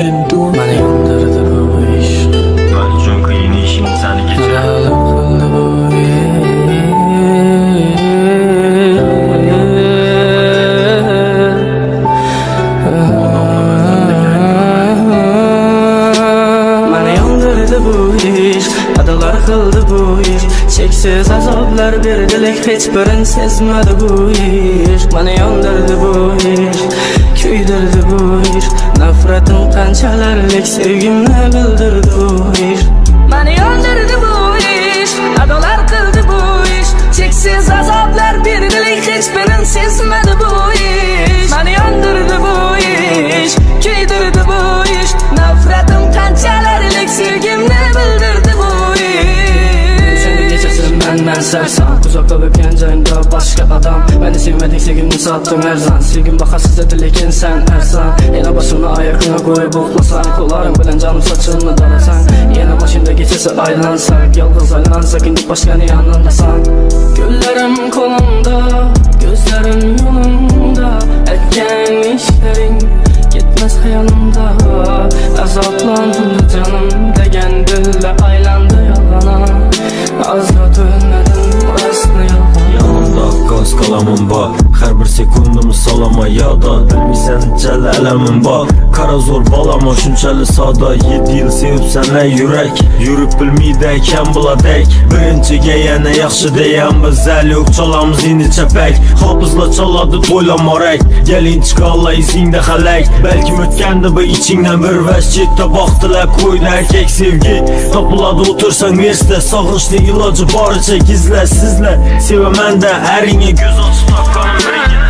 Məni yandırdı bu iş. Mən üçün qiyin işin səni keçir. Məni qıldı bu Adalar kıldı bu iş. Çeksiz azaplar verdilik, hiç birin sezmedi bu iş. Bana yandırdı bu iş, küydürdü bu iş. Nefretin kançalarlik sevgimle bildirdi bu iş. Bana yandırdı bu iş. Adalar kıldı bu iş. Çeksiz azaplar verdilik, hiç birin sezmedi bu iş. Bana yandırdı bu iş, küydürdü bu iş. Nefretin kançalarlik sevgimle bildirdi bu ben sersan. Uzakta öpken cayında başka adam. Beni sevmedin, sevgimini sattın her zan. Sevgim bakasız edilekin sen ersan. Yine başını ayakına koyup oklasan. Kollarım bilen canım saçını darasan. Yine başında geçesi aylansak. Yalnız aylansak, indik başkanı yanındasan. Güllerim kolumda, gözlerim yolunda. Etken işlerin gitmez hayalımda. Azaplandı canım degen dille aylandı yalana. Azat ölmedim orasını yalgan. Yanımda qaz qalamım var, hər bir sekundumu salama yada. Bilmirsən cəl ələmin var, kara zor balama şunçəli sada. 7 yıl sevib sənə yürək, yürüb bilmiyədəkən buladək. Birinci geyənə yaxşı deyən biz əl yox çalamız indi çəpək. Hapızla çaladı toylamarək, gəlin çıxalla izində xələk. Bəlkə ötkəndi bu içindən bir vəşkitdə baxdılar qoydu erkek sevgi. Tapıladı otursan versə sağışlı ilacı barıca gizlə sizlə. Sevəmən də ərinə göz açıb taqqanın birigə.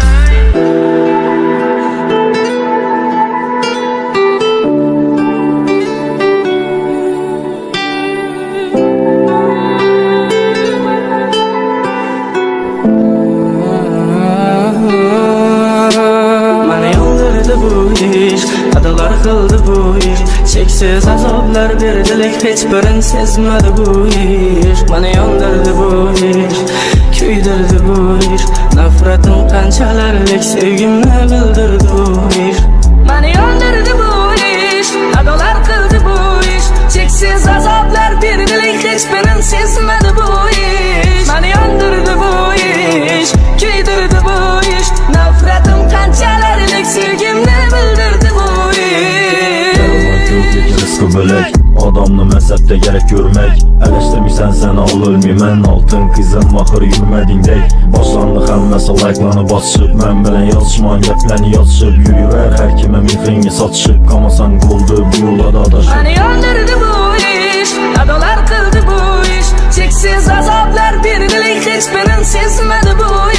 Adalar kıldı bu iş. Çeksiz azaplar verdilik, hiç birin sezmedi bu iş. Bana yandırdı bu iş, küydürdü bu iş. Nefretin kançalarlik sevgimle bildirdi bu iş. Bana yandırdı bu iş. Adalar kıldı bu iş. Çeksiz azaplar verdilik, hiç birin sezmedi bu iş. Bana yandırdı bu iş, küydürdü bu iş. Nefretin kançalarlik sevgimle bildirdi bu iş. Rızkı bölək, adamlı məzəbdə gərək görmək. Ələşdirmirsən sən al ölməyəm, altın qızım axır yürümədingdək. Başlandı xəlməsə layqlanıb açışıb, mən bilən yazışman gəpləni yazışıb. Yürüyər hər kimə mixringi satışıb, qamasan qoldu bu yola da adaşıb. Bana yandırdı bu iş, adalar kıldı bu iş. Çeksiz azaplar verdilik, hiç birin sezmedi bu iş.